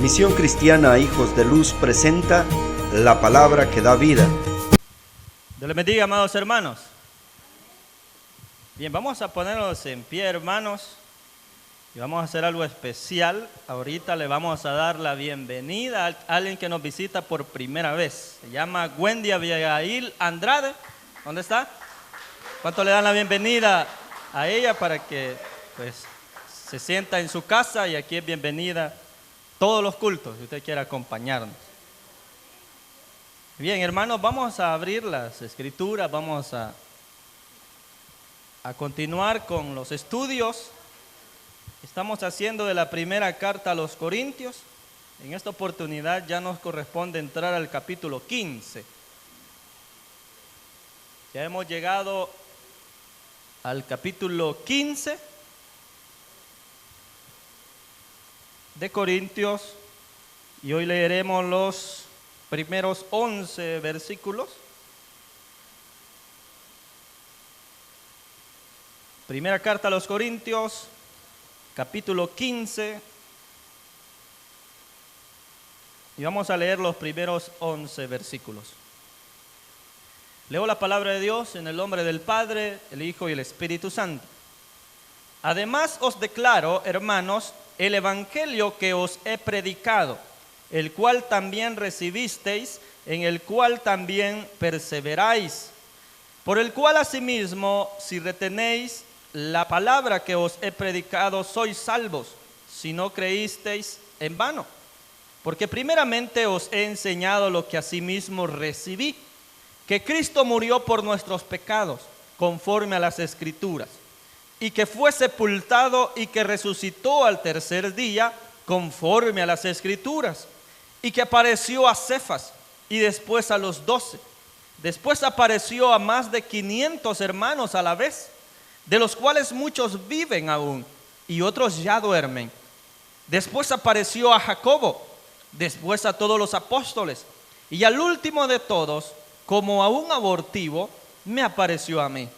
Misión Cristiana Hijos de Luz presenta la palabra que da vida. Dios les bendiga, amados hermanos. Bien, vamos a ponernos en pie, hermanos, y vamos a hacer algo especial. Ahorita le vamos a dar la bienvenida a alguien que nos visita por primera vez. Se llama Wendy Abigail Andrade. ¿Dónde está? ¿Cuánto le dan la bienvenida a ella para que se sienta en su casa? Y aquí es bienvenida todos los cultos, si usted quiere acompañarnos. Bien, hermanos, vamos a abrir las escrituras, vamos a continuar con los estudios. Estamos haciendo de la primera carta a los Corintios. En esta oportunidad ya nos corresponde entrar al capítulo 15. Ya hemos llegado al capítulo 15 de Corintios y hoy leeremos los primeros 11 versículos. Primera carta a los Corintios, capítulo 15, y vamos a leer los primeros 11 versículos. Leo la palabra de Dios en el nombre del Padre, el Hijo y el Espíritu Santo. Además os declaro, hermanos, el evangelio que os he predicado, el cual también recibisteis, en el cual también perseveráis, por el cual asimismo, si retenéis la palabra que os he predicado, sois salvos, si no creísteis en vano. Porque primeramente os he enseñado lo que asimismo recibí, que Cristo murió por nuestros pecados, conforme a las Escrituras, y que fue sepultado y que resucitó al tercer día, conforme a las Escrituras, y que apareció a Cefas y después a los 12. Después apareció a más de 500 hermanos a la vez, de los cuales muchos viven aún y otros ya duermen. Después apareció a Jacobo, después a todos los apóstoles, y al último de todos, como a un abortivo, me apareció a mí,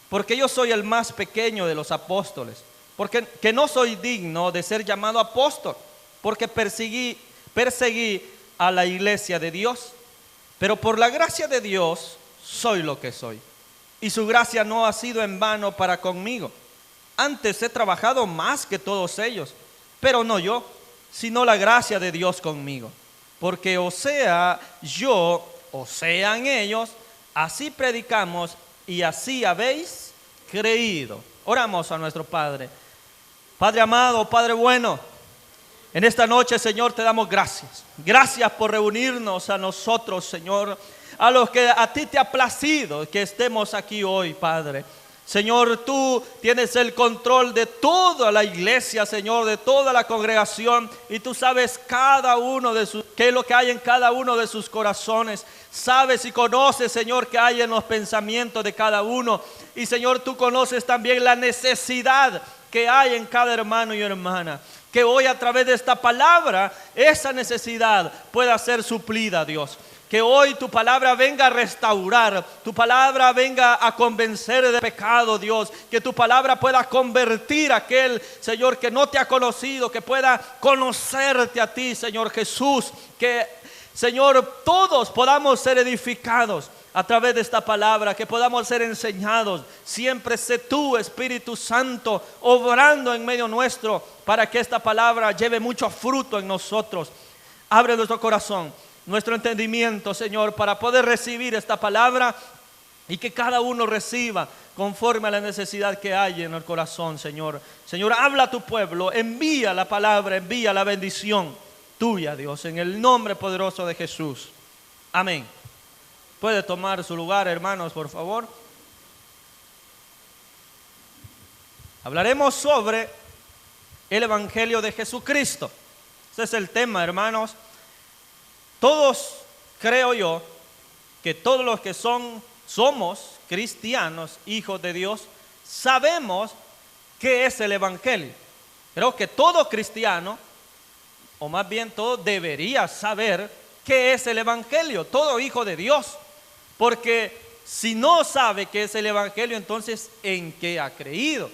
porque yo soy el más pequeño de los apóstoles, porque que no soy digno de ser llamado apóstol, porque perseguí a la iglesia de Dios, pero por la gracia de Dios soy lo que soy, y su gracia no ha sido en vano para conmigo. Antes he trabajado más que todos ellos, pero no yo, sino la gracia de Dios conmigo, porque o sea yo, o sean ellos, así predicamos y así habéis creído. Oramos a nuestro Padre. Padre amado, Padre bueno, en esta noche, Señor, te damos gracias. Gracias por reunirnos a nosotros, Señor, a los que a ti te ha placido que estemos aquí hoy, Padre. Señor, tú tienes el control de toda la iglesia, Señor, de toda la congregación, y tú sabes qué es lo que hay en cada uno de sus corazones. Sabes y conoces, Señor, qué hay en los pensamientos de cada uno. Y, Señor, tú conoces también la necesidad que hay en cada hermano y hermana. Que hoy a través de esta palabra, esa necesidad pueda ser suplida, Dios. Que hoy tu palabra venga a restaurar, tu palabra venga a convencer de pecado, Dios. Que tu palabra pueda convertir a aquel, Señor, que no te ha conocido, que pueda conocerte a ti, Señor Jesús. Que, Señor, todos podamos ser edificados a través de esta palabra, que podamos ser enseñados. Siempre sé tú, Espíritu Santo, obrando en medio nuestro, para que esta palabra lleve mucho fruto en nosotros. Abre nuestro corazón, nuestro entendimiento, Señor, para poder recibir esta palabra y que cada uno reciba conforme a la necesidad que hay en el corazón, Señor. Señor, habla a tu pueblo, envía la palabra, envía la bendición tuya, Dios, en el nombre poderoso de Jesús. Amén. Puede tomar su lugar, hermanos, por favor. Hablaremos sobre el Evangelio de Jesucristo. Ese es el tema, hermanos. Todos, creo yo, que todos los que somos cristianos, hijos de Dios, sabemos qué es el Evangelio. Creo que todo cristiano, o más bien todo, debería saber qué es el Evangelio, todo hijo de Dios. Porque si no sabe qué es el Evangelio, entonces ¿en qué ha creído?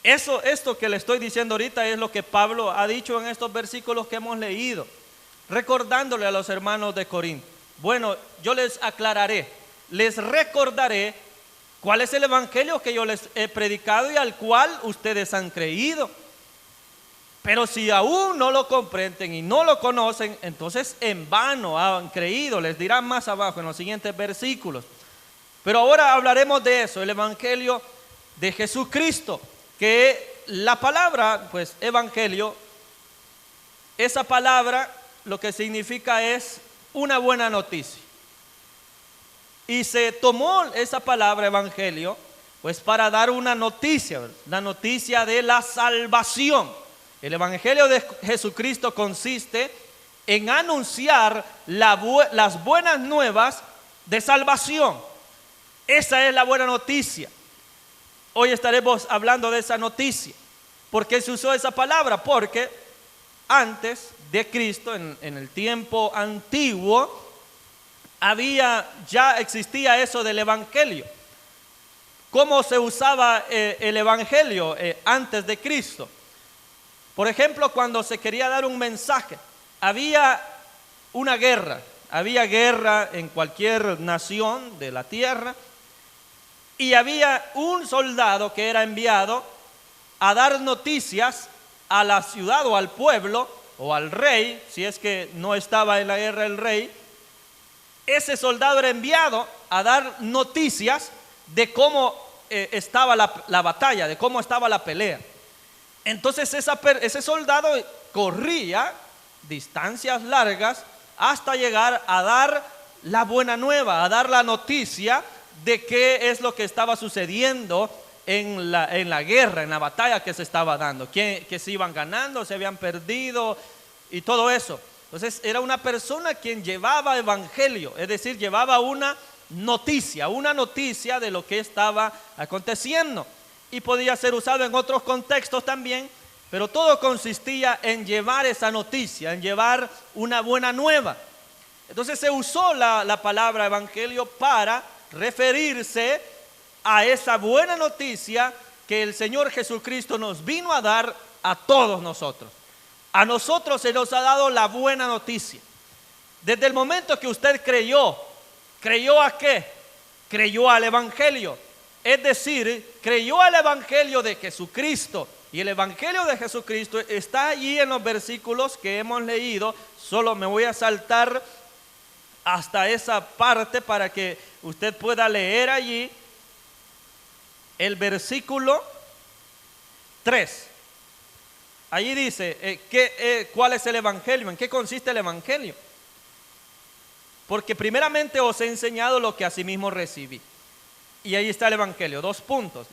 Esto que le estoy diciendo ahorita es lo que Pablo ha dicho en estos versículos que hemos leído. recordándole a los hermanos de Corinto. Bueno, yo les aclararé, les recordaré cuál es el evangelio que yo les he predicado y al cual ustedes han creído. Pero si aún no lo comprenden y no lo conocen, entonces en vano han creído. Les dirán más abajo en los siguientes versículos. Pero ahora hablaremos de eso, el evangelio de Jesucristo, que la palabra, pues evangelio, esa palabra lo que significa es una buena noticia. Y se tomó esa palabra evangelio pues para dar una noticia, la noticia de la salvación. El evangelio de Jesucristo consiste en anunciar las buenas nuevas de salvación. Esa es la buena noticia. Hoy estaremos hablando de esa noticia. ¿Por qué se usó esa palabra? Porque antes de Cristo, en el tiempo antiguo, ya existía eso del evangelio. ¿Cómo se usaba el evangelio antes de Cristo? Por ejemplo, cuando se quería dar un mensaje, había una guerra. Había guerra en cualquier nación de la tierra y había un soldado que era enviado a dar noticias a la ciudad o al pueblo o al rey, si es que no estaba en la guerra el rey. Ese soldado era enviado a dar noticias de cómo estaba la batalla, de cómo estaba la pelea. Entonces ese soldado corría distancias largas hasta llegar a dar la buena nueva, a dar la noticia de qué es lo que estaba sucediendo en la guerra, en la batalla que se estaba dando, que se iban ganando, se habían perdido y todo eso. Entonces era una persona quien llevaba evangelio, es decir, llevaba una noticia de lo que estaba aconteciendo. Y podía ser usado en otros contextos también, pero todo consistía en llevar esa noticia, en llevar una buena nueva. Entonces se usó la palabra evangelio para referirse a esa buena noticia que el Señor Jesucristo nos vino a dar a todos nosotros. A nosotros se nos ha dado la buena noticia. Desde el momento que usted ¿creyó a qué? Creyó al evangelio. Es decir, creyó al evangelio de Jesucristo. Y el evangelio de Jesucristo está allí en los versículos que hemos leído. Solo me voy a saltar hasta esa parte para que usted pueda leer allí el versículo 3. Allí dice, ¿cuál es el evangelio? ¿En qué consiste el evangelio? Porque primeramente os he enseñado lo que asimismo recibí. Y ahí está el evangelio, 2 puntos.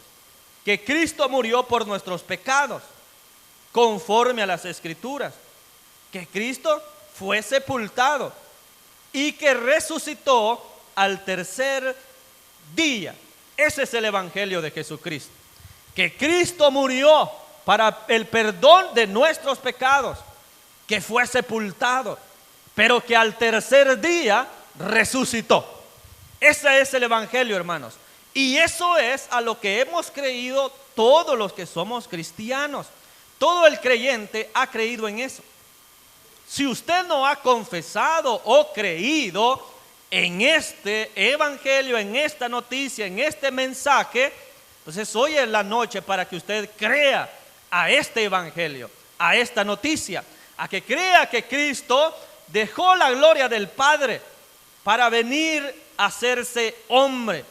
Que Cristo murió por nuestros pecados, conforme a las escrituras. Que Cristo fue sepultado y que resucitó al tercer día. Ese es el evangelio de Jesucristo. Que Cristo murió para el perdón de nuestros pecados, que fue sepultado, pero que al tercer día resucitó. Ese es el evangelio, hermanos. Y eso es a lo que hemos creído todos los que somos cristianos. Todo el creyente ha creído en eso. Si usted no ha confesado o creído en este evangelio, en esta noticia, en este mensaje, entonces hoy es la noche para que usted crea a este evangelio, a esta noticia, a que crea que Cristo dejó la gloria del Padre para venir a hacerse hombre.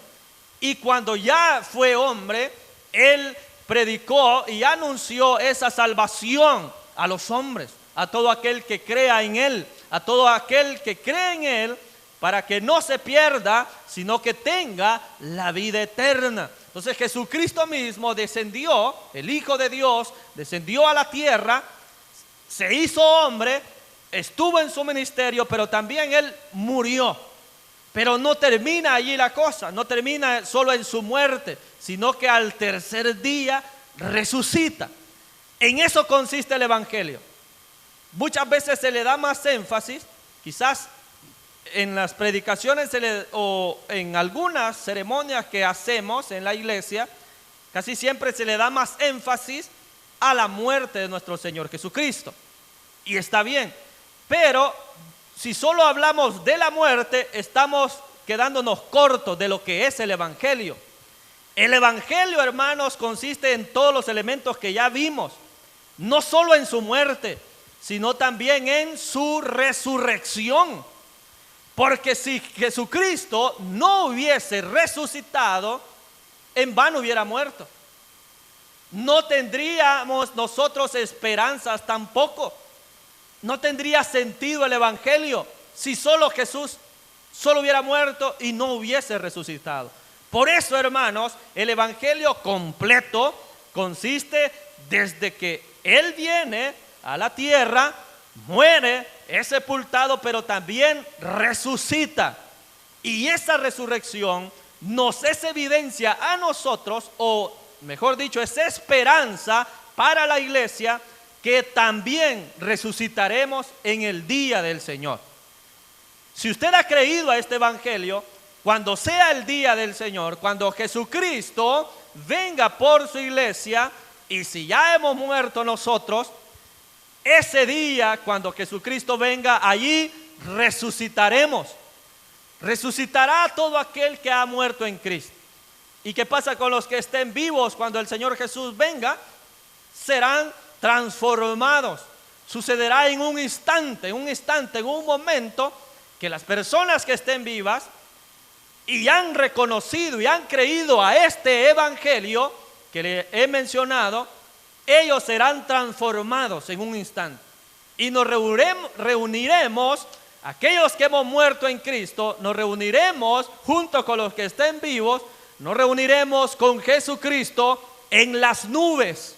Y cuando ya fue hombre, Él predicó y anunció esa salvación a los hombres, a todo aquel que crea en Él, a todo aquel que cree en Él, para que no se pierda, sino que tenga la vida eterna. Entonces Jesucristo mismo descendió, el Hijo de Dios, descendió a la tierra, se hizo hombre, estuvo en su ministerio, pero también Él murió. Pero no termina allí la cosa, no termina solo en su muerte, sino que al tercer día resucita. En eso consiste el evangelio. Muchas veces se le da más énfasis, quizás en las predicaciones o en algunas ceremonias que hacemos en la iglesia, casi siempre se le da más énfasis a la muerte de nuestro Señor Jesucristo. Y está bien, pero Si solo hablamos de la muerte, estamos quedándonos cortos de lo que es el Evangelio. El Evangelio, hermanos, consiste en todos los elementos que ya vimos, no solo en su muerte, sino también en su resurrección. Porque si Jesucristo no hubiese resucitado, en vano hubiera muerto. No tendríamos nosotros esperanzas tampoco. No tendría sentido el Evangelio si solo Jesús hubiera muerto y no hubiese resucitado. Por eso, hermanos, el Evangelio completo consiste desde que Él viene a la tierra, muere, es sepultado, pero también resucita. Y esa resurrección nos es evidencia a nosotros, o mejor dicho, es esperanza para la iglesia, que también resucitaremos en el día del Señor. Si usted ha creído a este Evangelio, cuando sea el día del Señor, cuando Jesucristo venga por su iglesia, y si ya hemos muerto nosotros, ese día, cuando Jesucristo venga, allí resucitaremos. Resucitará todo aquel que ha muerto en Cristo. ¿Y qué pasa con los que estén vivos cuando el Señor Jesús venga? Serán transformados. Sucederá en un instante, en un momento, que las personas que estén vivas y han reconocido y han creído a este Evangelio que le he mencionado, ellos serán transformados en un instante. Y nos reuniremos, aquellos que hemos muerto en Cristo, nos reuniremos junto con los que estén vivos, nos reuniremos con Jesucristo en las nubes.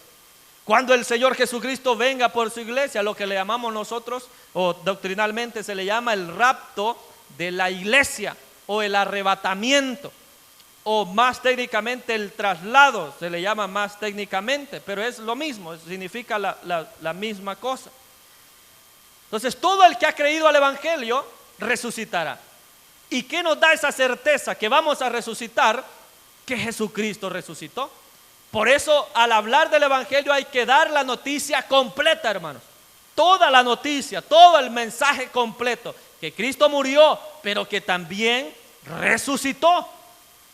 Cuando el Señor Jesucristo venga por su iglesia, lo que le llamamos nosotros, o doctrinalmente se le llama el rapto de la iglesia, o el arrebatamiento, o más técnicamente el traslado, se le llama más técnicamente, pero es lo mismo, significa la misma cosa. Entonces todo el que ha creído al Evangelio resucitará. ¿Y qué nos da esa certeza que vamos a resucitar? Que Jesucristo resucitó. Por eso, al hablar del Evangelio hay que dar la noticia completa, hermanos. Toda la noticia, todo el mensaje completo. Que Cristo murió, pero que también resucitó.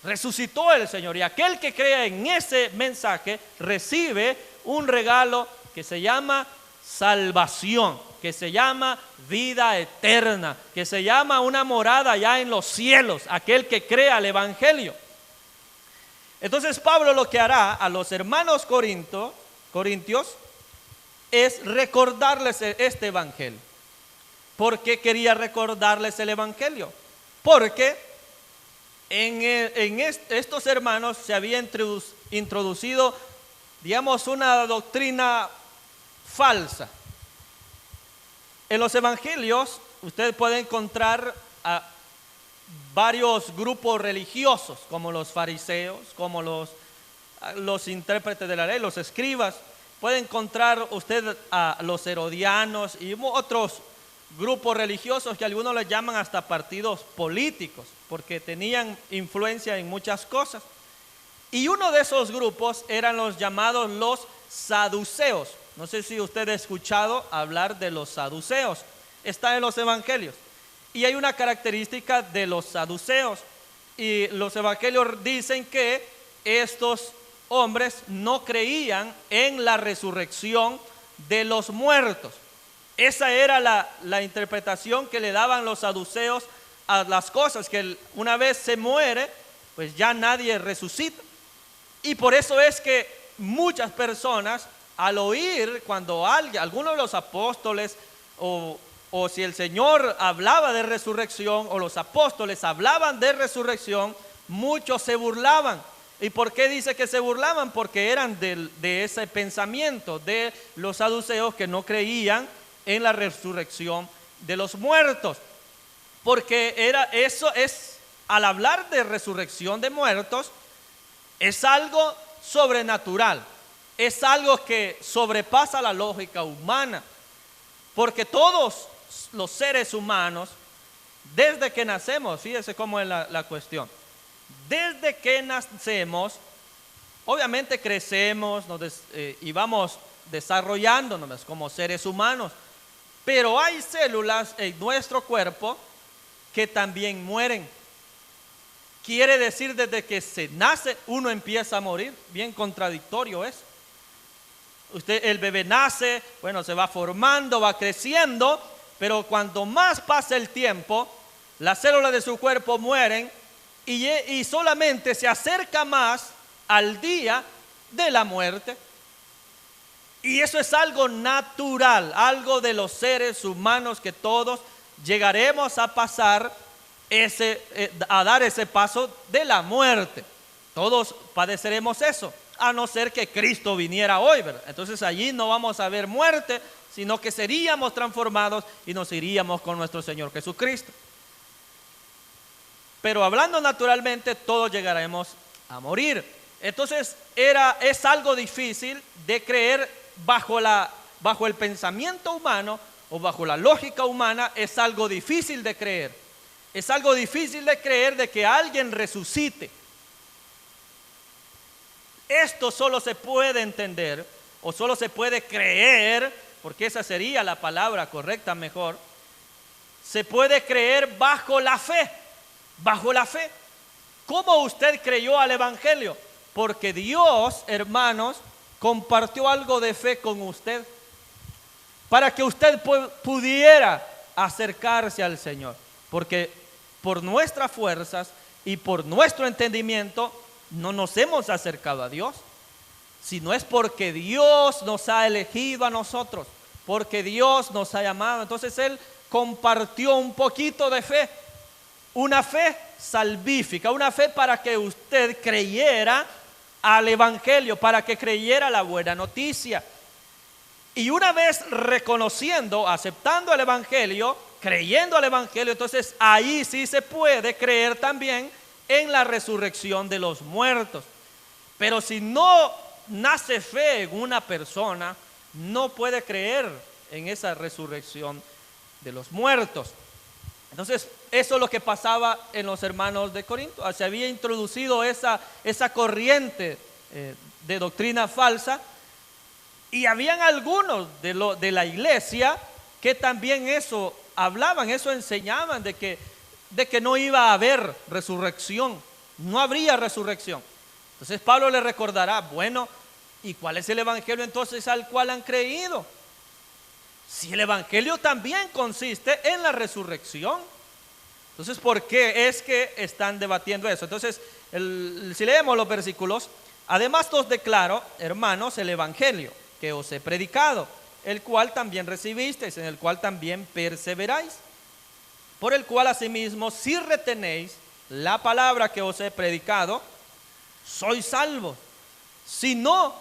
Resucitó el Señor. Y aquel que crea en ese mensaje recibe un regalo que se llama salvación, que se llama vida eterna, que se llama una morada ya en los cielos, aquel que crea el Evangelio. Entonces Pablo lo que hará a los hermanos corintios es recordarles este Evangelio. ¿Por qué quería recordarles el Evangelio? Porque en estos hermanos se había introducido, digamos, una doctrina falsa. En los evangelios usted puede encontrar a varios grupos religiosos, como los fariseos, como los intérpretes de la ley, los escribas. Puede encontrar usted a los herodianos y otros grupos religiosos que algunos les llaman hasta partidos políticos, porque tenían influencia en muchas cosas. Y uno de esos grupos eran los llamados los saduceos. No sé si usted ha escuchado hablar de los saduceos. Está en los evangelios. Y hay una característica de los saduceos. Y los evangelios dicen que estos hombres no creían en la resurrección de los muertos. Esa era la interpretación que le daban los saduceos a las cosas, que una vez se muere, pues ya nadie resucita. Y por eso es que muchas personas, al oír cuando alguno de los apóstoles o si el Señor hablaba de resurrección o los apóstoles hablaban de resurrección, muchos se burlaban. ¿Y por qué dice que se burlaban? Porque eran de ese pensamiento de los saduceos que no creían en la resurrección de los muertos. Porque eso es, al hablar de resurrección de muertos, es algo sobrenatural, es algo que sobrepasa la lógica humana, porque todos los seres humanos, desde que nacemos, fíjese cómo es la cuestión, desde que nacemos, obviamente crecemos y vamos desarrollándonos como seres humanos, Pero hay células en nuestro cuerpo que también mueren. Quiere decir, desde que se nace, uno empieza a morir. Bien contradictorio es. El bebé nace, bueno, se va formando, va creciendo, pero cuando más pasa el tiempo, las células de su cuerpo mueren y solamente se acerca más al día de la muerte. Y eso es algo natural, algo de los seres humanos, que todos llegaremos a pasar a dar ese paso de la muerte. Todos padeceremos eso, a no ser que Cristo viniera hoy, ¿verdad? Entonces allí no vamos a ver muerte, sino que seríamos transformados y nos iríamos con nuestro Señor Jesucristo. Pero hablando naturalmente, todos llegaremos a morir. Entonces es algo difícil de creer bajo el pensamiento humano o bajo la lógica humana. Es algo difícil de creer. Es algo difícil de creer de que alguien resucite. Esto solo se puede entender o solo se puede creer, porque esa sería la palabra correcta mejor. Se puede creer bajo la fe. Bajo la fe. ¿Cómo usted creyó al Evangelio? Porque Dios, hermanos, compartió algo de fe con usted para que usted pudiera acercarse al Señor. Porque por nuestras fuerzas y por nuestro entendimiento no nos hemos acercado a Dios, sino es porque Dios nos ha elegido a nosotros, porque Dios nos ha llamado. Entonces Él compartió un poquito de fe, una fe salvífica, una fe para que usted creyera al Evangelio, para que creyera la buena noticia. Y una vez reconociendo, aceptando el Evangelio, creyendo al Evangelio, entonces ahí sí se puede creer también en la resurrección de los muertos. Pero si no nace fe en una persona, no puede creer en esa resurrección de los muertos. Entonces, eso es lo que pasaba en los hermanos de Corinto. Se había introducido esa corriente de doctrina falsa, y habían algunos de la iglesia que también eso hablaban, eso enseñaban, de que no iba a haber resurrección, no habría resurrección. Entonces Pablo le recordará, bueno, ¿y cuál es el evangelio entonces al cual han creído? Si el evangelio también consiste en la resurrección. Entonces, ¿por qué es que están debatiendo eso? Entonces, si leemos los versículos: además os declaro, hermanos, el evangelio que os he predicado, el cual también recibisteis, en el cual también perseveráis, por el cual asimismo, si retenéis la palabra que os he predicado, sois salvos, si no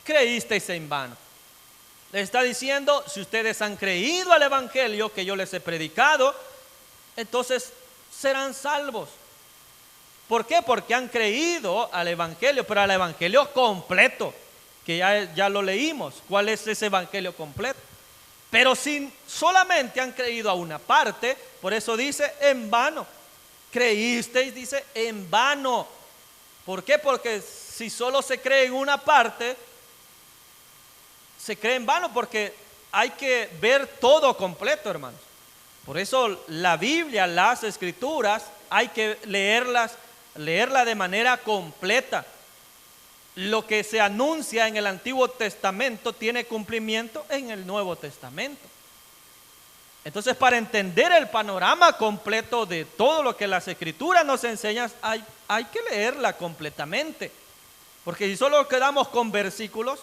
creísteis en vano. Le está diciendo, si ustedes han creído al evangelio que yo les he predicado, entonces serán salvos. ¿Por qué? Porque han creído al evangelio, pero al evangelio completo, que ya lo leímos. ¿Cuál es ese evangelio completo? Pero si solamente han creído a una parte, por eso dice en vano. Creísteis, dice en vano. ¿Por qué? Porque si solo se cree en una parte, se cree en vano, porque hay que ver todo completo, hermanos. Por eso la Biblia, las Escrituras, hay que leerla de manera completa. Lo que se anuncia en el Antiguo Testamento tiene cumplimiento en el Nuevo Testamento. Entonces, para entender el panorama completo de todo lo que las Escrituras nos enseñan, hay que leerla completamente. Porque si solo quedamos con versículos,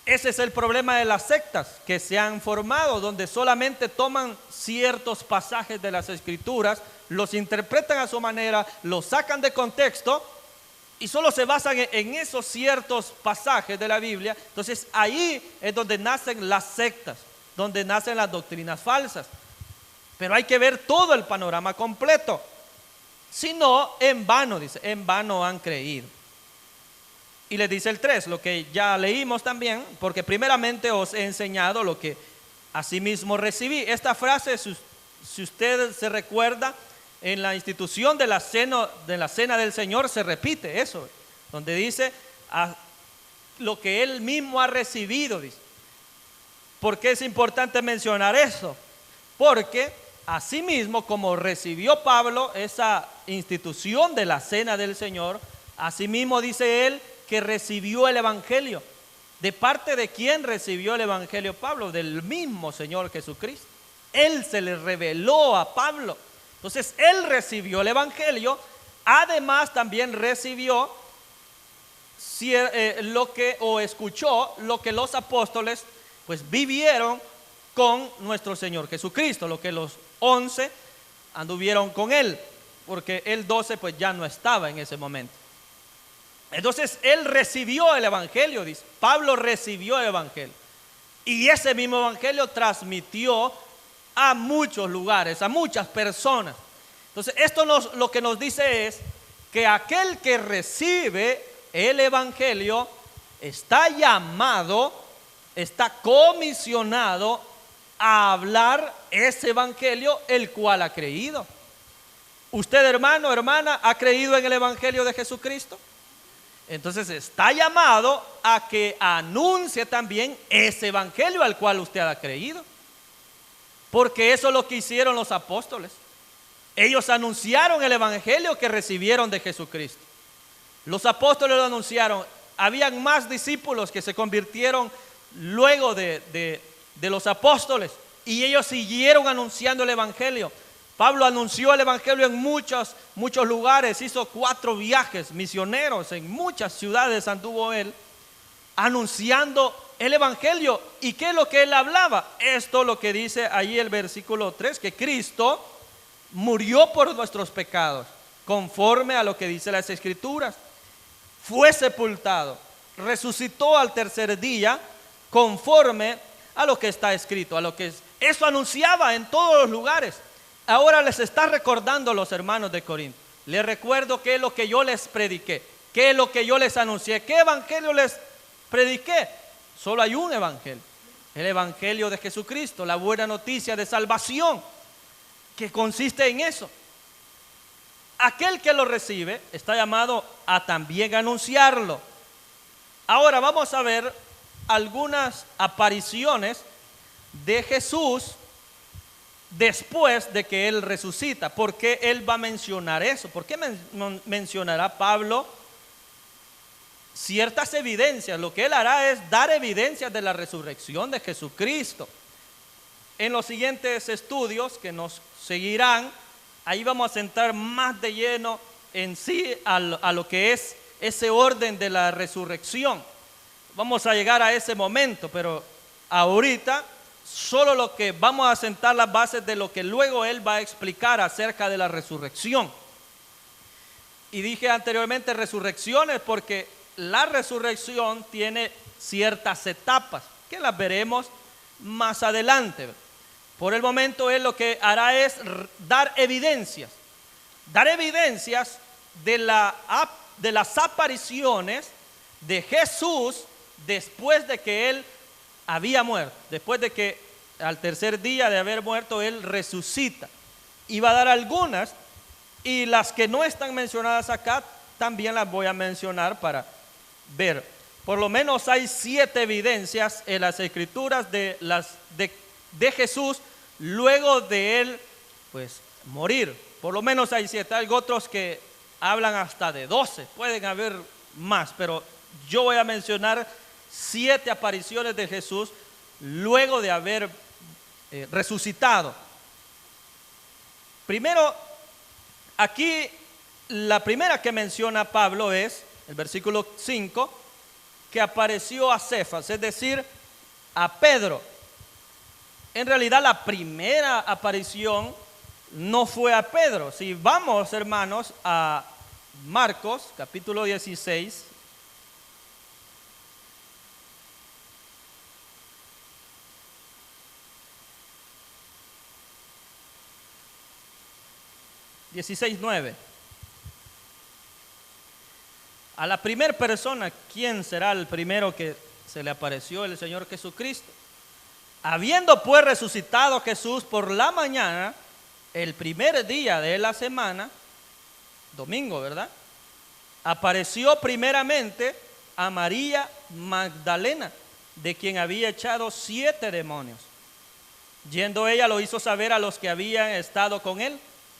ese es el problema de las sectas que se han formado, donde solamente toman ciertos pasajes de las Escrituras, los interpretan a su manera, los sacan de contexto y solo se basan en esos ciertos pasajes de la Biblia. Entonces ahí es donde nacen las sectas, donde nacen las doctrinas falsas. Pero hay que ver todo el panorama completo. Si no, en vano, dice, en vano han creído. Y le dice el 3, lo que ya leímos también, porque primeramente os he enseñado lo que asimismo recibí. Esta frase, si usted se recuerda, en la institución de la cena del Señor se repite eso, donde dice lo que Él mismo ha recibido, dice. ¿Por qué es importante mencionar eso? Porque asimismo, como recibió Pablo esa institución de la cena del Señor, asimismo dice él que recibió el Evangelio. ¿De parte de quién recibió el Evangelio Pablo? Del mismo Señor Jesucristo. Él se le reveló a Pablo. Entonces él recibió el Evangelio, además también recibió escuchó lo que los apóstoles pues vivieron con nuestro Señor Jesucristo, lo que los 11 anduvieron con él, porque el 12 pues ya no estaba en ese momento. Entonces él recibió el Evangelio, dice, Pablo recibió el Evangelio, y ese mismo Evangelio transmitió a muchos lugares, a muchas personas. Entonces esto lo que nos dice es que aquel que recibe el Evangelio está llamado, está comisionado a hablar ese Evangelio el cual ha creído. ¿Usted, hermano, hermana, ha creído en el Evangelio de Jesucristo? Entonces está llamado a que anuncie también ese Evangelio al cual usted ha creído. Porque eso es lo que hicieron los apóstoles. Ellos anunciaron el Evangelio que recibieron de Jesucristo. Los apóstoles lo anunciaron. Habían más discípulos que se convirtieron luego de los apóstoles, y ellos siguieron anunciando el Evangelio. Pablo anunció el Evangelio en muchos lugares, hizo 4 viajes misioneros, en muchas ciudades anduvo él anunciando el Evangelio. ¿Y qué es lo que él hablaba? Esto lo que dice ahí el versículo 3, que Cristo murió por nuestros pecados, conforme a lo que dice las Escrituras, fue sepultado, resucitó al tercer día, conforme a lo que está escrito, eso anunciaba en todos los lugares. Ahora les está recordando a los hermanos de Corinto. Les recuerdo qué es lo que yo les prediqué, qué es lo que yo les anuncié, qué evangelio les prediqué. Solo hay un evangelio, el evangelio de Jesucristo, la buena noticia de salvación, que consiste en eso. Aquel que lo recibe está llamado a también anunciarlo. Ahora vamos a ver algunas apariciones de Jesús después de que él resucita. ¿Por qué él va a mencionar eso? ¿Por qué mencionará Pablo ciertas evidencias? Lo que él hará es dar evidencias de la resurrección de Jesucristo. En los siguientes estudios que nos seguirán, ahí vamos a entrar más de lleno en sí a lo que es ese orden de la resurrección. Vamos a llegar a ese momento, pero ahorita solo lo que vamos a sentar las bases de lo que luego él va a explicar acerca de la resurrección. Y dije anteriormente resurrecciones porque la resurrección tiene ciertas etapas que las veremos más adelante. Por el momento él lo que hará es dar evidencias de las apariciones de Jesús después de que él había muerto, después de que al tercer día de haber muerto él resucita. Y va a dar algunas, y las que no están mencionadas acá también las voy a mencionar para ver. Por lo menos hay 7 evidencias en las Escrituras de Jesús luego de él pues morir. Por lo menos hay 7. Hay otros que hablan hasta de 12, pueden haber más, pero yo voy a mencionar 7 apariciones de Jesús luego de haber resucitado. Primero, aquí la primera que menciona Pablo es el versículo 5, que apareció a Cefas, es decir, a Pedro. En realidad la primera aparición no fue a Pedro. Si vamos, hermanos, a Marcos capítulo 16, (16:9). A la primera persona, ¿quién será el primero que se le apareció? El Señor Jesucristo. Habiendo pues resucitado Jesús por la mañana, el primer día de la semana, domingo, ¿verdad? Apareció primeramente a María Magdalena de quien había echado 7 demonios. Yendo ella lo hizo saber a los que habían estado con él,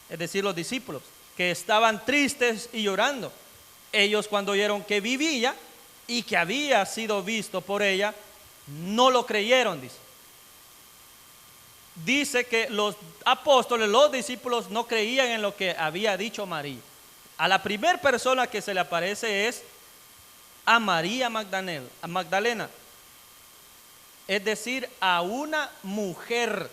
es decir, los discípulos, que estaban tristes y llorando. Ellos, cuando oyeron que vivía y que había sido visto por ella, no lo creyeron, dice. Dice que los apóstoles, los discípulos, no creían en lo que había dicho María. A la primera persona que se le aparece es a María Magdalena, es decir, a una mujer,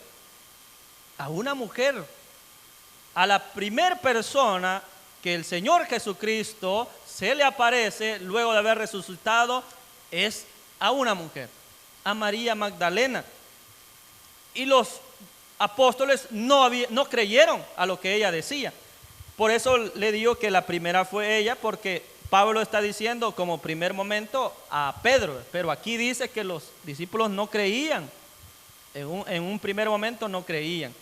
a la primera persona que el Señor Jesucristo se le aparece luego de haber resucitado es a una mujer, a María Magdalena. Y los apóstoles no creyeron a lo que ella decía. Por eso le digo que la primera fue ella, porque Pablo está diciendo como primer momento a Pedro, pero aquí dice que los discípulos no creían, en un primer momento no creían.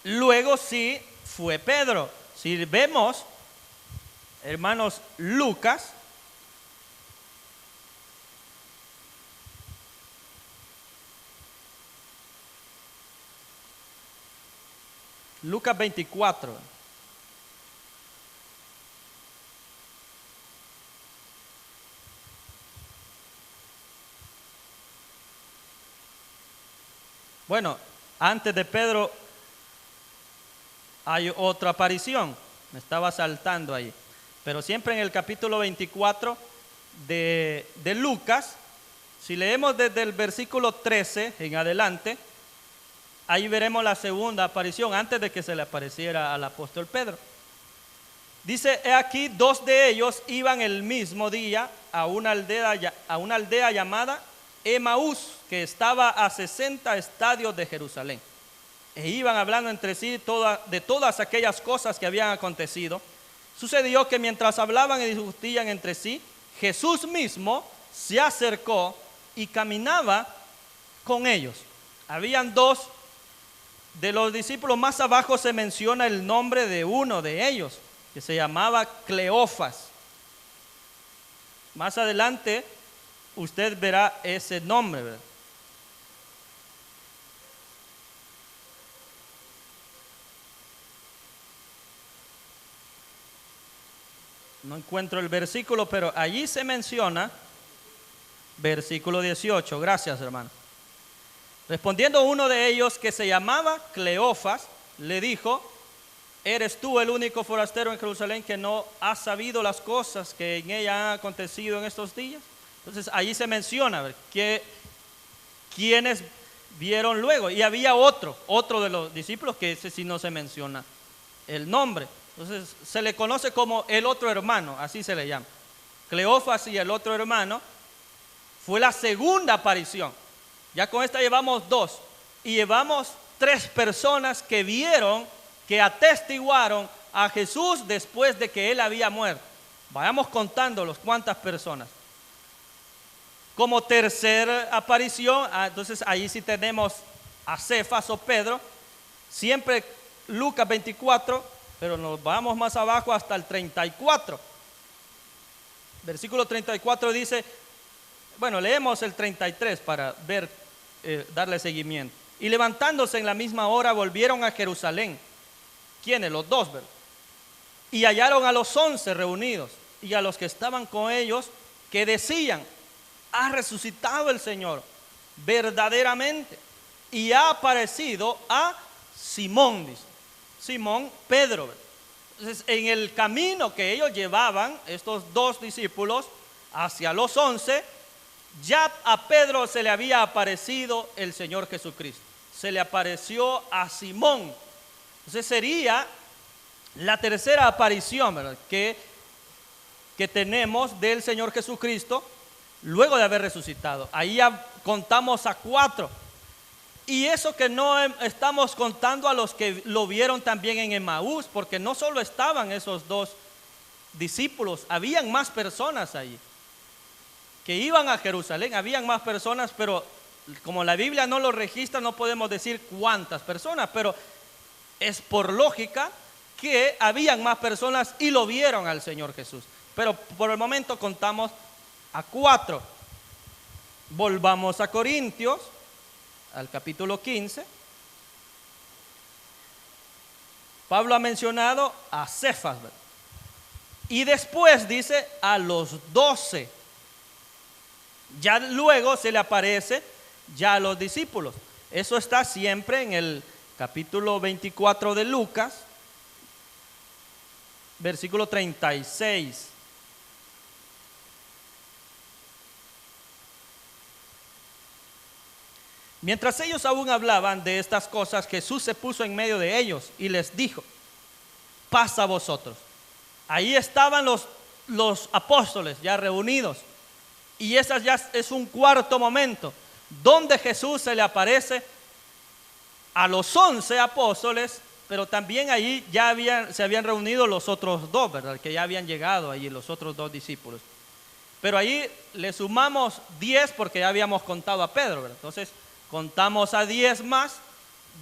Luego sí fue Pedro. Si vemos, hermanos, Lucas, Lucas 24. Bueno, antes de Pedro hay otra aparición, me estaba saltando ahí, pero siempre en el capítulo 24 de Lucas, si leemos desde el versículo 13 en adelante, ahí veremos la segunda aparición antes de que se le apareciera al apóstol Pedro. Dice, he aquí 2 de ellos iban el mismo día a una aldea llamada Emaús, que estaba a 60 estadios de Jerusalén. E iban hablando entre sí de todas aquellas cosas que habían acontecido. Sucedió que mientras hablaban y discutían entre sí, Jesús mismo se acercó y caminaba con ellos. Habían 2 de los discípulos. Más abajo se menciona el nombre de uno de ellos, que se llamaba Cleofas. Más adelante usted verá ese nombre, ¿verdad? No encuentro el versículo, pero allí se menciona, versículo 18. Gracias, hermano. Respondiendo uno de ellos, que se llamaba Cleofas, le dijo, ¿eres tú el único forastero en Jerusalén que no ha sabido las cosas que en ella han acontecido en estos días? Entonces allí se menciona que quienes vieron luego, y había otro de los discípulos, que ese sí no se menciona el nombre. Entonces se le conoce como el otro hermano, así se le llama. Cleofas y el otro hermano fue la segunda aparición. Ya con esta llevamos 2 y llevamos 3 personas que vieron, que atestiguaron a Jesús después de que él había muerto. Vayamos contándolos cuántas personas. Como tercera aparición, entonces ahí sí tenemos a Cefas o Pedro, siempre Lucas 24, pero nos vamos más abajo hasta el 34. Versículo 34 dice, bueno, leemos el 33 para ver, darle seguimiento. Y levantándose en la misma hora volvieron a Jerusalén. ¿Quiénes? Los 2, ¿verdad? Y hallaron a los 11 reunidos y a los que estaban con ellos, que decían, ha resucitado el Señor verdaderamente y ha aparecido a Simón, dice. Simón Pedro. Entonces, en el camino que ellos llevaban, estos 2 discípulos, hacia los 11, ya a Pedro se le había aparecido el Señor Jesucristo. Se le apareció a Simón. Entonces sería la tercera aparición, ¿verdad?, que tenemos del Señor Jesucristo luego de haber resucitado. Ahí ya contamos a 4. Y eso que no estamos contando a los que lo vieron también en Emaús, porque no solo estaban esos 2 discípulos, habían más personas allí que iban a Jerusalén, habían más personas, pero como la Biblia no lo registra, no podemos decir cuántas personas, pero es por lógica que habían más personas y lo vieron al Señor Jesús. Pero por el momento contamos a 4. Volvamos a Corintios, al capítulo 15. Pablo ha mencionado a Cefas, ¿verdad? Y después dice a los 12. Ya luego se le aparece ya a los discípulos. Eso está siempre en el capítulo 24 de Lucas, versículo 36. Mientras ellos aún hablaban de estas cosas, Jesús se puso en medio de ellos y les dijo: paz a vosotros. Ahí estaban los apóstoles ya reunidos. Y ese ya es un cuarto momento donde Jesús se le aparece a los 11 apóstoles, pero también ahí ya se habían reunido los otros dos, ¿verdad? Que ya habían llegado allí, los otros 2 discípulos. Pero ahí le sumamos 10 porque ya habíamos contado a Pedro, ¿verdad? Entonces contamos a 10 más,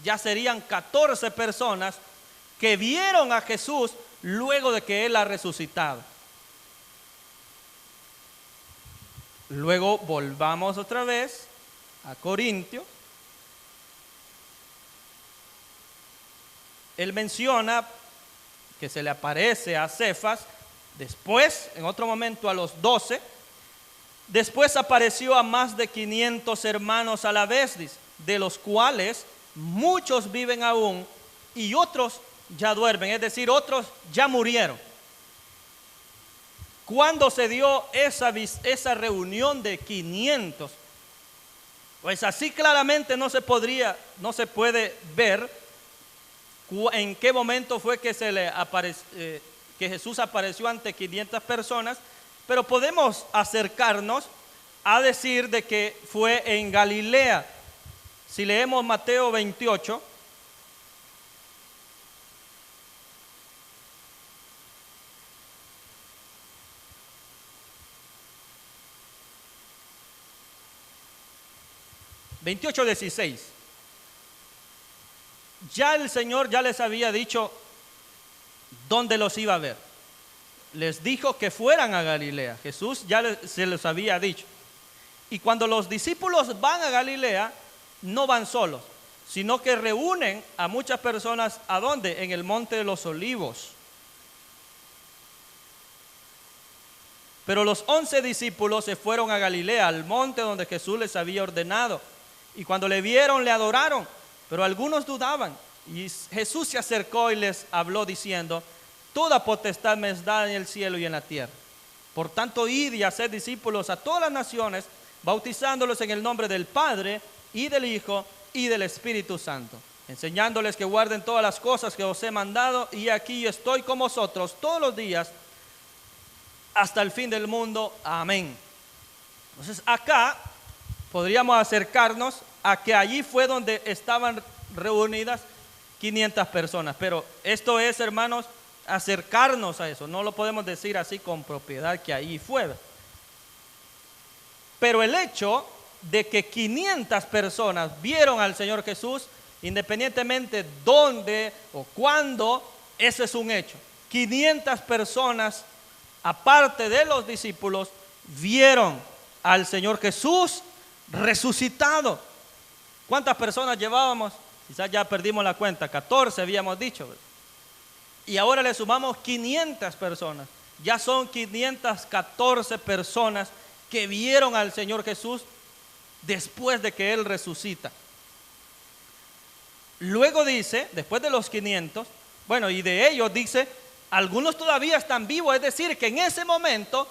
ya serían 14 personas que vieron a Jesús luego de que Él ha resucitado. Luego volvamos otra vez a Corintios. Él menciona que se le aparece a Cefas, después, en otro momento, a los 12. Después apareció a más de 500 hermanos a la vez, de los cuales muchos viven aún y otros ya duermen, es decir, otros ya murieron. ¿Cuándo se dio esa reunión de 500? Pues así claramente no se puede ver en qué momento fue que que Jesús apareció ante 500 personas, pero podemos acercarnos a decir de que fue en Galilea. Si leemos Mateo 28, (28:16), ya el Señor ya les había dicho dónde los iba a ver. Les dijo que fueran a Galilea. Jesús ya se los había dicho. Y cuando los discípulos van a Galilea, no van solos, sino que reúnen a muchas personas. ¿A dónde? En el Monte de los Olivos. Pero los 11 discípulos se fueron a Galilea, al monte donde Jesús les había ordenado. Y cuando le vieron, le adoraron, pero algunos dudaban. Y Jesús se acercó y les habló diciendo: toda potestad me es dada en el cielo y en la tierra. Por tanto, id y haced discípulos a todas las naciones, bautizándolos en el nombre del Padre, y del Hijo, y del Espíritu Santo, enseñándoles que guarden todas las cosas que os he mandado, y aquí yo estoy con vosotros todos los días, hasta el fin del mundo. Amén. Entonces acá podríamos acercarnos a que allí fue donde estaban reunidas 500 personas. Pero esto es, hermanos, acercarnos a eso. No lo podemos decir así con propiedad que allí fue. Pero el hecho de que 500 personas vieron al Señor Jesús, independientemente dónde o cuándo, ese es un hecho. 500 personas, aparte de los discípulos, vieron al Señor Jesús resucitado. ¿Cuántas personas llevábamos? Quizás ya perdimos la cuenta, 14 habíamos dicho. Y ahora le sumamos 500 personas. Ya son 514 personas que vieron al Señor Jesús después de que Él resucita. Luego dice, después de los 500, bueno, y de ellos dice, algunos todavía están vivos, es decir, que en ese momento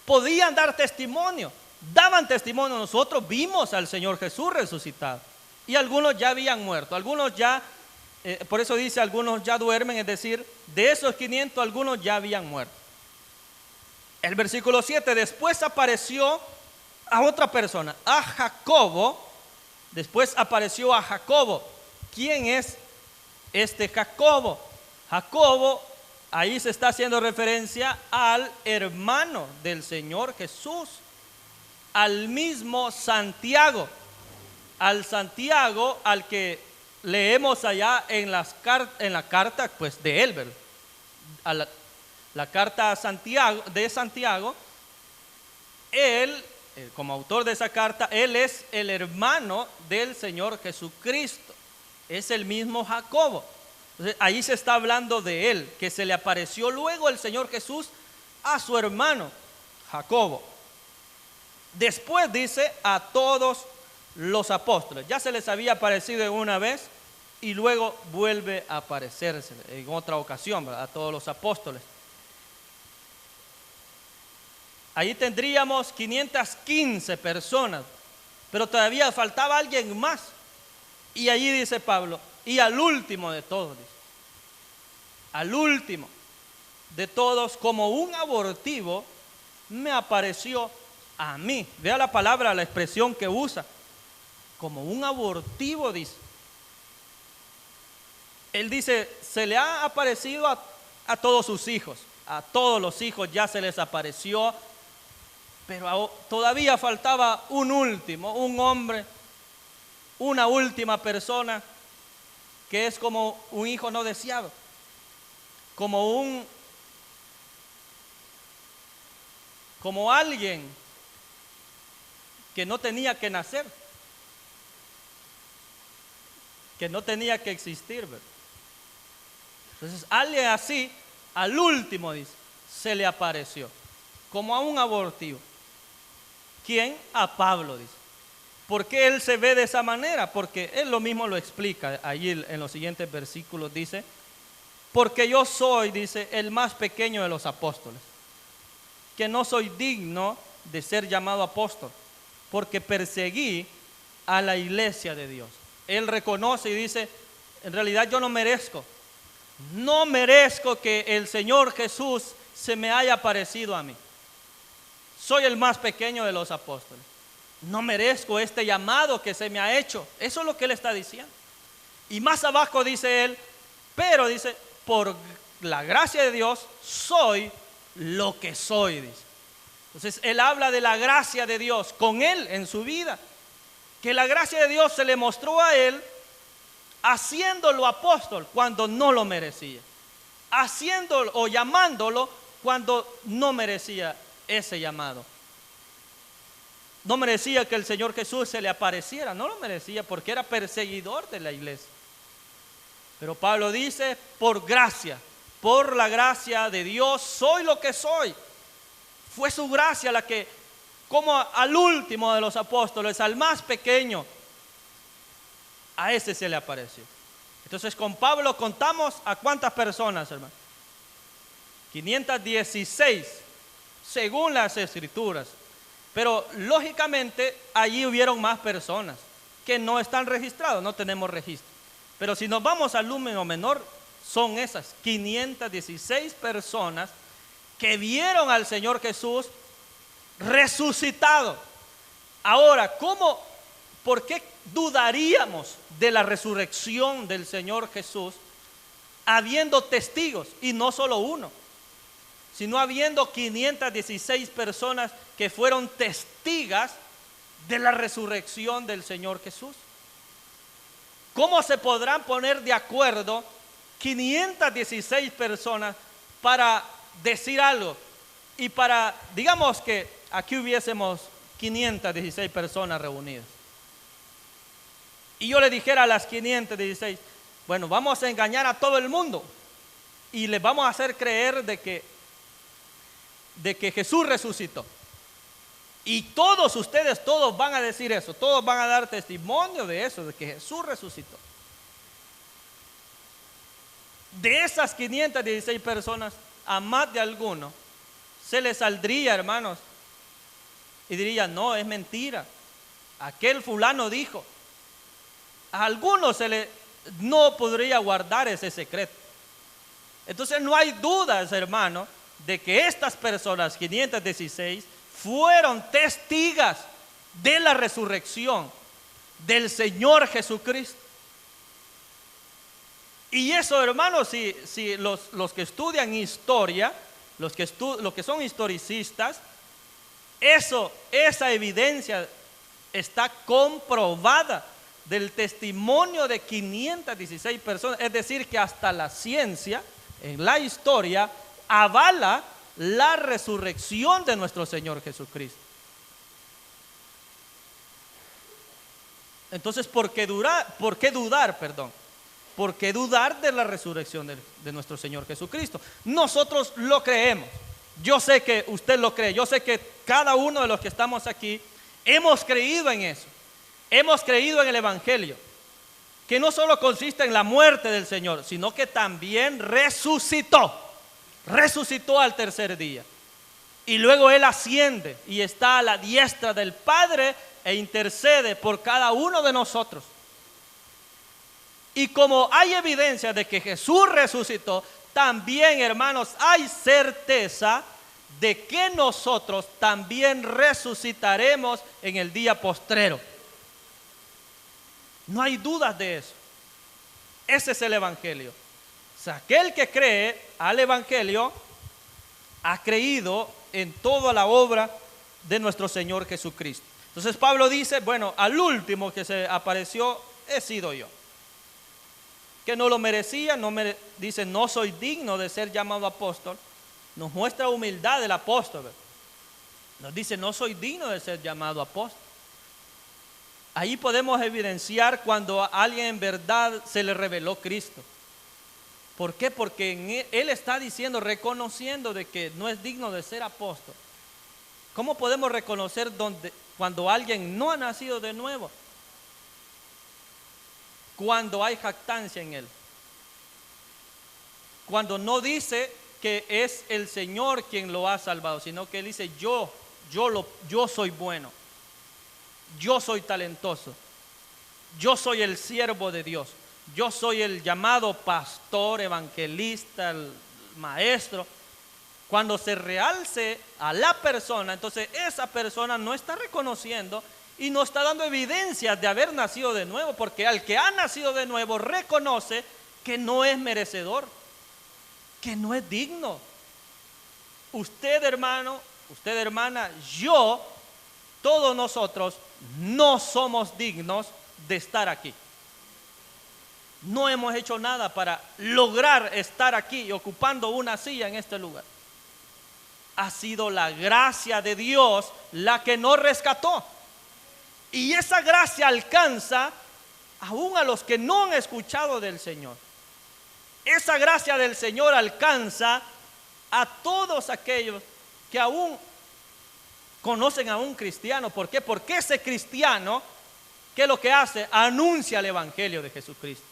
podían dar testimonio, daban testimonio: nosotros vimos al Señor Jesús resucitado. Y algunos ya habían muerto, algunos ya, por eso dice, algunos ya duermen, es decir, de esos 500 algunos ya habían muerto. El versículo 7, después apareció a otra persona, a Jacobo. Después apareció a Jacobo. ¿Quién es este Jacobo? Jacobo, ahí se está haciendo referencia al hermano del Señor Jesús, al mismo Santiago, al Santiago al que leemos allá en la carta pues de él, ¿verdad? La carta a Santiago, de Santiago, él, como autor de esa carta, él es el hermano del Señor Jesucristo. Es el mismo Jacobo. Entonces, ahí se está hablando de él, que se le apareció luego el Señor Jesús a su hermano Jacobo. Después dice a todos los apóstoles. Ya se les había aparecido una vez y luego vuelve a aparecerse en otra ocasión, ¿verdad? A todos los apóstoles. Ahí tendríamos 515 personas, pero todavía faltaba alguien más. Y allí dice Pablo, y al último de todos, dice, al último de todos, como un abortivo, me apareció a mí. Vea la palabra, la expresión que usa, como un abortivo, dice. Él dice, se le ha aparecido a todos sus hijos, a todos los hijos ya se les apareció, pero todavía faltaba un último, un hombre, una última persona, que es como un hijo no deseado, como alguien que no tenía que nacer, que no tenía que existir, ¿verdad? Entonces, alguien así, al último, dice, se le apareció, como a un abortivo. ¿Quién? A Pablo, dice. ¿Por qué él se ve de esa manera? Porque él lo mismo lo explica allí en los siguientes versículos, dice, porque yo soy, dice, el más pequeño de los apóstoles, que no soy digno de ser llamado apóstol, porque perseguí a la iglesia de Dios. Él reconoce y dice, en realidad yo no merezco que el Señor Jesús se me haya aparecido a mí. Soy el más pequeño de los apóstoles. No merezco este llamado que se me ha hecho. Eso es lo que él está diciendo. Y más abajo dice él, pero dice, por la gracia de Dios soy lo que soy, dice. Entonces él habla de la gracia de Dios con él en su vida, que la gracia de Dios se le mostró a él haciéndolo apóstol cuando no lo merecía, haciéndolo o llamándolo cuando no merecía ese llamado. No merecía que el Señor Jesús se le apareciera, no lo merecía porque era perseguidor de la iglesia. Pero Pablo dice, por gracia, por la gracia de Dios soy lo que soy. Fue su gracia la que, como al último de los apóstoles, al más pequeño, a ese se le apareció. Entonces con Pablo contamos a cuántas personas, hermano. 516, según las escrituras. Pero lógicamente allí hubieron más personas que no están registrados, no tenemos registro. Pero si nos vamos al número menor, son esas 516 personas que vieron al Señor Jesús resucitado. Ahora, ¿por qué dudaríamos de la resurrección del Señor Jesús habiendo testigos y no solo uno, sino habiendo 516 personas que fueron testigas de la resurrección del Señor Jesús? ¿Cómo se podrán poner de acuerdo 516 personas para decir algo? Y para, digamos que aquí hubiésemos 516 personas reunidas. Y yo le dijera a las 516, bueno, vamos a engañar a todo el mundo y les vamos a hacer creer de que Jesús resucitó. Y todos ustedes, todos van a decir eso, todos van a dar testimonio de eso, de que Jesús resucitó. De esas 516 personas, a más de alguno se les saldría, hermanos, y diría, no, es mentira. Aquel fulano dijo. A algunos no podría guardar ese secreto. Entonces no hay dudas, hermano, de que estas personas, 516, fueron testigas de la resurrección del Señor Jesucristo. Y eso, hermanos, si los que estudian historia, los que son historicistas, esa evidencia está comprobada del testimonio de 516 personas. Es decir, que hasta la ciencia, en la historia, avala la resurrección de nuestro Señor Jesucristo. Entonces, ¿por qué dudar? ¿Por qué dudar, perdón? ¿Por qué dudar de la resurrección de nuestro Señor Jesucristo? Nosotros lo creemos. Yo sé que usted lo cree. Yo sé que cada uno de los que estamos aquí hemos creído en eso. Hemos creído en el Evangelio, que no solo consiste en la muerte del Señor, sino que también resucitó al tercer día. Y luego Él asciende y está a la diestra del Padre e intercede por cada uno de nosotros. Y como hay evidencia de que Jesús resucitó, también, hermanos, hay certeza de que nosotros también resucitaremos en el día postrero. No hay dudas de eso. Ese es el Evangelio. O sea, aquel que cree al Evangelio ha creído en toda la obra de nuestro Señor Jesucristo. Entonces Pablo dice, bueno, al último que se apareció he sido yo. Que no lo merecía, dice, no soy digno de ser llamado apóstol. Nos muestra humildad del apóstol. Nos dice, no soy digno de ser llamado apóstol. Ahí podemos evidenciar cuando a alguien en verdad se le reveló Cristo. ¿Por qué? Porque él está diciendo, reconociendo de que no es digno de ser apóstol. ¿Cómo podemos reconocer cuando alguien no ha nacido de nuevo? Cuando hay jactancia en él. Cuando no dice que es el Señor quien lo ha salvado, sino que él dice, yo soy bueno. Yo soy talentoso, yo soy el siervo de Dios, yo soy el llamado pastor, evangelista, el maestro. Cuando se realce a la persona, entonces esa persona no está reconociendo y no está dando evidencias de haber nacido de nuevo, porque al que ha nacido de nuevo reconoce que no es merecedor, que no es digno. Usted, hermano, usted, hermana, yo, todos nosotros no somos dignos de estar aquí. No hemos hecho nada para lograr estar aquí ocupando una silla en este lugar. Ha sido la gracia de Dios la que nos rescató. Y esa gracia alcanza aún a los que no han escuchado del Señor. Esa gracia del Señor alcanza a todos aquellos que aún conocen a un cristiano. ¿Por qué? Porque ese cristiano, ¿qué es lo que hace? Anuncia el Evangelio de Jesucristo.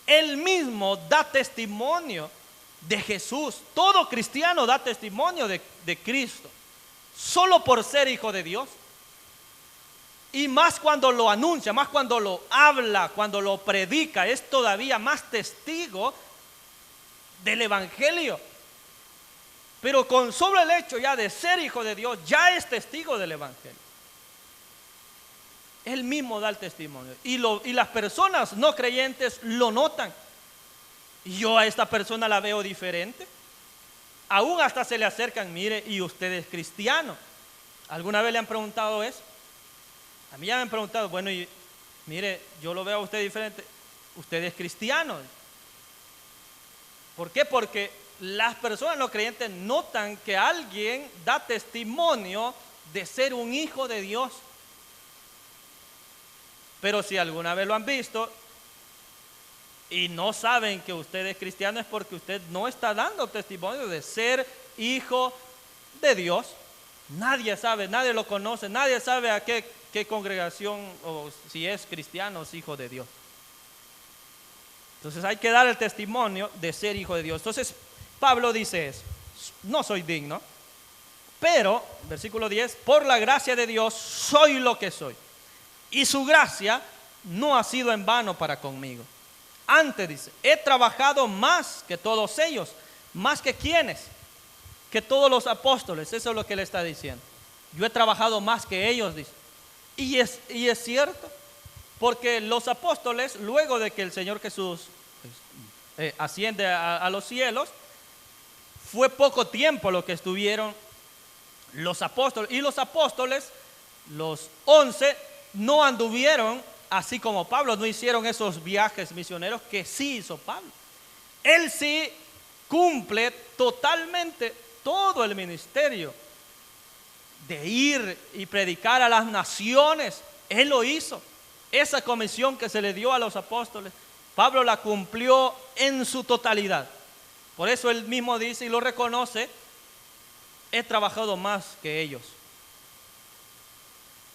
Él mismo da testimonio de Jesús. Todo cristiano da testimonio de Cristo, solo por ser hijo de Dios. Y más cuando lo anuncia, más cuando lo habla, cuando lo predica, es todavía más testigo del Evangelio. Pero con solo el hecho ya de ser hijo de Dios, ya es testigo del Evangelio. Él mismo da el testimonio. Y las personas no creyentes lo notan. Y yo a esta persona la veo diferente. Aún hasta se le acercan, mire, y usted es cristiano. ¿Alguna vez le han preguntado eso? A mí ya me han preguntado, bueno, y mire, yo lo veo a usted diferente. Usted es cristiano. ¿Por qué? Porque las personas no creyentes notan que alguien da testimonio de ser un hijo de Dios. Pero si alguna vez lo han visto y no saben que usted es cristiano, es porque usted no está dando testimonio de ser hijo de Dios. Nadie sabe, nadie lo conoce, nadie sabe a qué congregación o si es cristiano o es hijo de Dios. Entonces hay que dar el testimonio de ser hijo de Dios. Entonces Pablo dice eso, no soy digno, pero, versículo 10, por la gracia de Dios soy lo que soy. Y su gracia no ha sido en vano para conmigo. Antes dice, he trabajado más que todos ellos. ¿Más que quiénes? Que todos los apóstoles. Eso es lo que le está diciendo. Yo he trabajado más que ellos, dice. Y es cierto, porque los apóstoles, luego de que el Señor Jesús asciende a los cielos, fue poco tiempo lo que estuvieron los apóstoles. Y los apóstoles, los 11, no anduvieron así como Pablo, no hicieron esos viajes misioneros que sí hizo Pablo. Él sí cumple totalmente todo el ministerio de ir y predicar a las naciones. Él lo hizo. esa comisión que se le dio a los apóstoles, Pablo la cumplió en su totalidad. Por eso él mismo dice y lo reconoce: he trabajado más que ellos.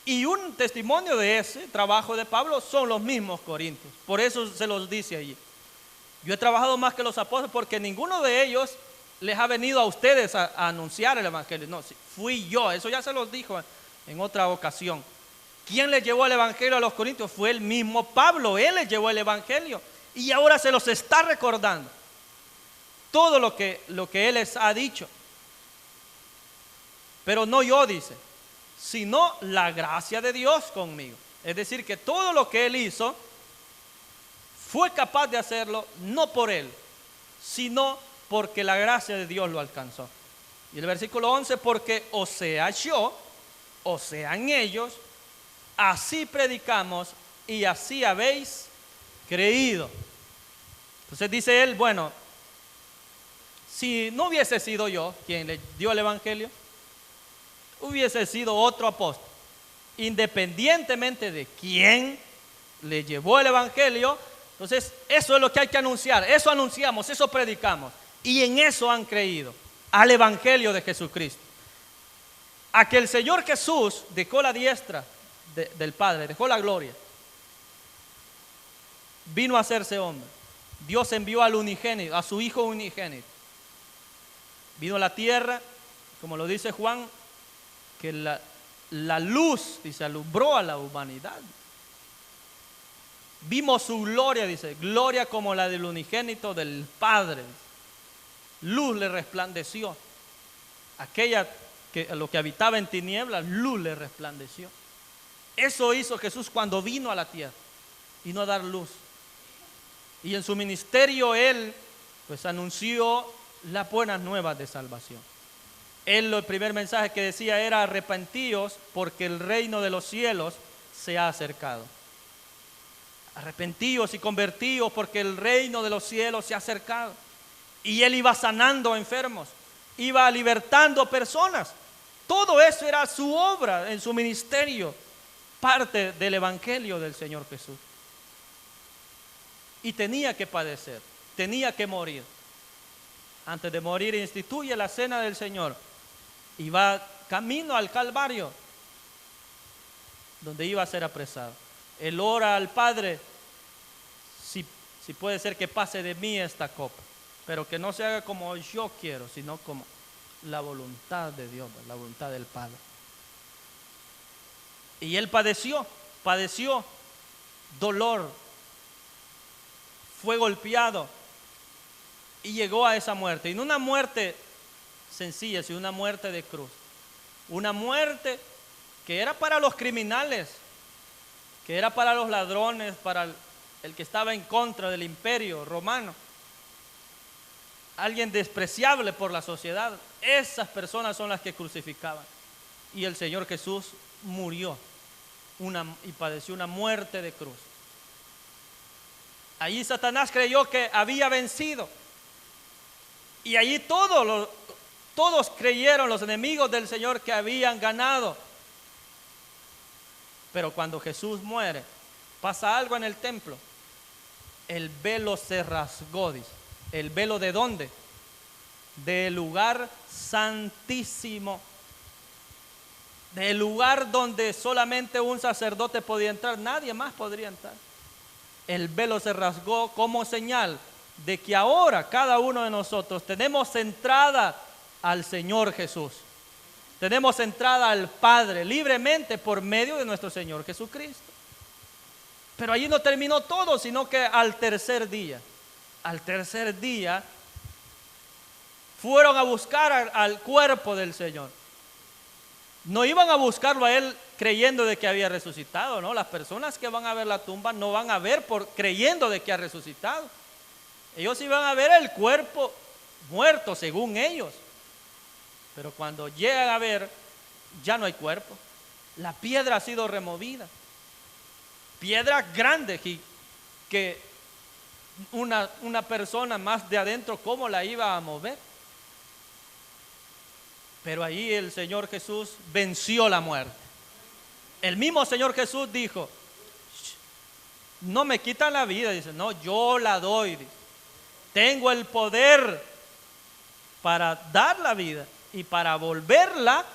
Y un testimonio de ese trabajo de Pablo son los mismos corintios. Por eso se los dice allí: yo he trabajado más que los apóstoles, porque ninguno de ellos les ha venido a ustedes a anunciar el evangelio. No, fui yo. Eso ya se los dijo en otra ocasión. ¿Quién les llevó el evangelio a los corintios? Fue el mismo Pablo. Él les llevó el evangelio y ahora se los está recordando todo lo que él les ha dicho. Pero no yo, dice, sino la gracia de Dios conmigo. Es decir, que todo lo que él hizo fue capaz de hacerlo no por él, sino porque la gracia de Dios lo alcanzó. Y el versículo 11: porque o sea yo, o sean ellos, así predicamos y así habéis creído. Entonces dice él: bueno, si no hubiese sido yo quien le dio el evangelio, hubiese sido otro apóstol. Independientemente de quién le llevó el evangelio, entonces eso es lo que hay que anunciar. Eso anunciamos, eso predicamos. Y en eso han creído, al evangelio de Jesucristo. A que el Señor Jesús dejó la diestra del Padre, dejó la gloria, vino a hacerse hombre. Dios envió al unigénito, a su Hijo unigénito. Vino a la tierra, como lo dice Juan, que la luz, dice, alumbró a la humanidad. Vimos su gloria, dice, gloria como la del unigénito del Padre. Luz le resplandeció. Aquella que lo que habitaba en tinieblas, luz le resplandeció. Eso hizo Jesús cuando vino a la tierra, vino a dar luz. Y en su ministerio él pues anunció las buenas nuevas de salvación. Él, el primer mensaje que decía era: arrepentíos porque el reino de los cielos se ha acercado. Arrepentíos y convertíos porque el reino de los cielos se ha acercado. Y él iba sanando enfermos, iba libertando personas. Todo eso era su obra en su ministerio, parte del evangelio del Señor Jesús. Y tenía que padecer, tenía que morir. Antes de morir instituye la cena del Señor y va camino al Calvario, donde iba a ser apresado. Él ora al Padre: si puede ser que pase de mí esta copa, pero que no se haga como yo quiero, sino como la voluntad de Dios, la voluntad del Padre. Y él padeció dolor, fue golpeado y llegó a esa muerte. Y no una muerte sencilla, sino una muerte de cruz. Una muerte que era para los criminales, que era para los ladrones, para el que estaba en contra del imperio romano. Alguien despreciable por la sociedad. Esas personas son las que crucificaban. Y el Señor Jesús murió y padeció una muerte de cruz. Allí Satanás creyó que había vencido. Y allí todos creyeron, los enemigos del Señor, que habían ganado. Pero cuando Jesús muere, pasa algo en el templo. El velo se rasgó, dice. ¿El velo de dónde? Del lugar santísimo. Del lugar donde solamente un sacerdote podía entrar, nadie más podría entrar. El velo se rasgó como señal de que ahora cada uno de nosotros tenemos entrada al Señor Jesús. Tenemos entrada al Padre libremente por medio de nuestro Señor Jesucristo. Pero allí no terminó todo, sino que al tercer día fueron a buscar al cuerpo del Señor. No iban a buscarlo a él creyendo de que había resucitado, ¿no? Las personas que van a ver la tumba no van a ver creyendo de que ha resucitado. Ellos iban a ver el cuerpo muerto según ellos. Pero cuando llegan a ver, ya no hay cuerpo. La piedra ha sido removida. Piedra grande que una persona más de adentro, ¿cómo la iba a mover? Pero ahí el Señor Jesús venció la muerte. El mismo Señor Jesús dijo: no me quitan la vida, dice, no, yo la doy, dice. Tengo el poder para dar la vida y para volverla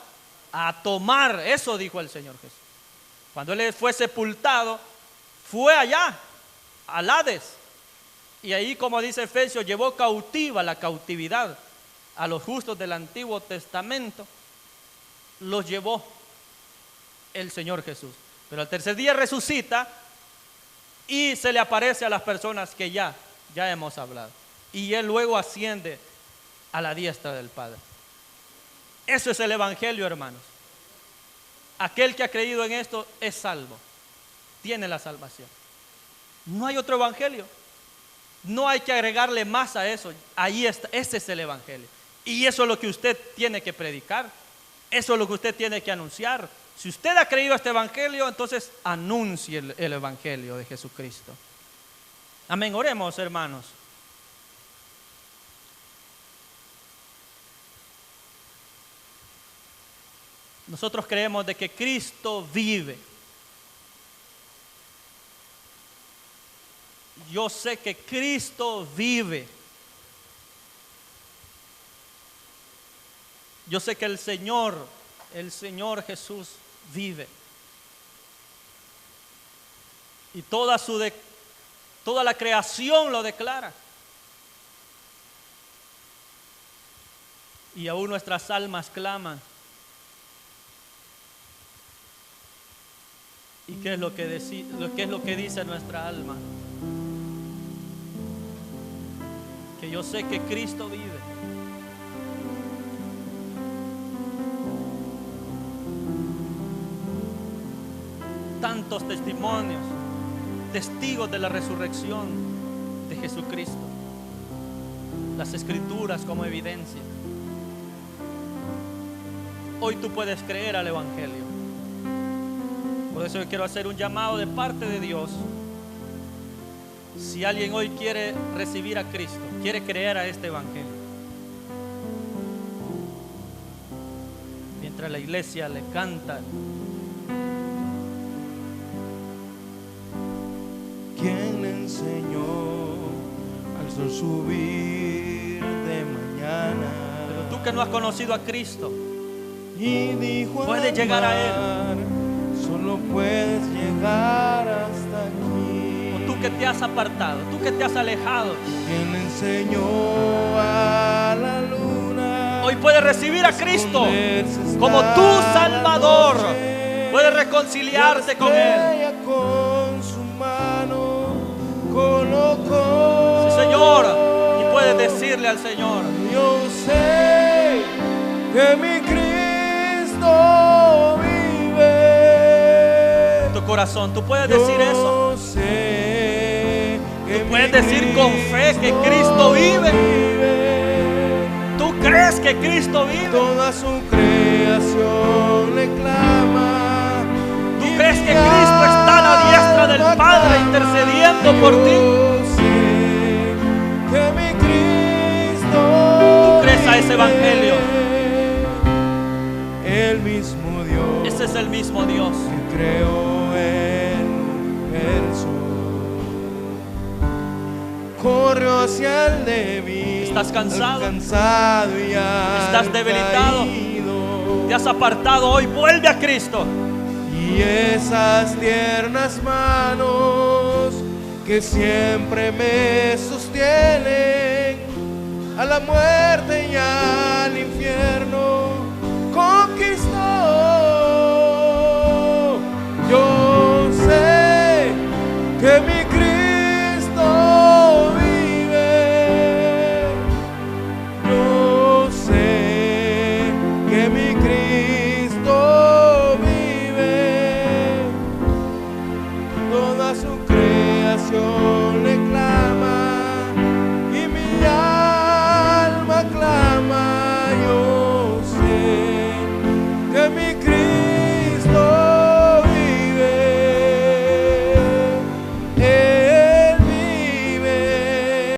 a tomar. Eso dijo el Señor Jesús. Cuando Él fue sepultado, fue allá, al Hades. Y ahí, como dice Efesios, llevó cautiva la cautividad a los justos del Antiguo Testamento. Los llevó el Señor Jesús. Pero al tercer día resucita y se le aparece a las personas que ya hemos hablado. Y Él luego asciende a la diestra del Padre. Eso es el Evangelio, hermanos. Aquel que ha creído en esto es salvo, tiene la salvación. No hay otro evangelio. No hay que agregarle más a eso. Ahí está, ese es el evangelio. Y eso es lo que usted tiene que predicar. Eso es lo que usted tiene que anunciar. Si usted ha creído este evangelio, entonces anuncie el evangelio de Jesucristo. Amén. Oremos, hermanos. Nosotros creemos de que Cristo vive. Yo sé que Cristo vive. Yo sé que el Señor Jesús vive. Y toda la creación lo declara. Y aún nuestras almas claman. ¿Y qué es lo que dice nuestra alma? Que yo sé que Cristo vive. Tantos testimonios, testigos de la resurrección de Jesucristo. Las Escrituras como evidencia. Hoy tú puedes creer al Evangelio. Por eso yo quiero hacer un llamado de parte de Dios. Si alguien hoy quiere recibir a Cristo, quiere creer a este evangelio, mientras la iglesia le canta. ¿Quién le enseñó al sol subir de mañana? Pero tú que no has conocido a Cristo, Y dijo puedes llegar a Él. Solo puedes llegar hasta aquí. o tú que te has apartado, tú que te has alejado, ¿Quién le enseñó a la luna? hoy puedes recibir a Cristo esconderse como hasta tu la Salvador. noche? Puedes reconciliarte con Él. Ella con su mano colocó. Sí, Señor. Y puedes decirle al Señor: Yo sé que mi Cristo vive. tu corazón, tú puedes decir eso. Yo sé que Tú puedes mi decir con fe que Cristo vive. vive. ¿Tú crees que Cristo vive? Toda su creación le clama. ¿Tú crees que Cristo está a la diestra del Padre intercediendo por ti? Yo sé que mi Cristo. ¿Tú crees a ese evangelio? El mismo Dios Ese es el mismo Dios. que creó el universo corrió hacia el débil. ¿Estás cansado? Cansado y ¿Estás debilitado? caído. Te has apartado hoy, vuelve a Cristo. Y esas tiernas manos que siempre me sostienen a la muerte y al infierno conquistó. Yo sé que mi Cristo vive. Yo sé que mi Cristo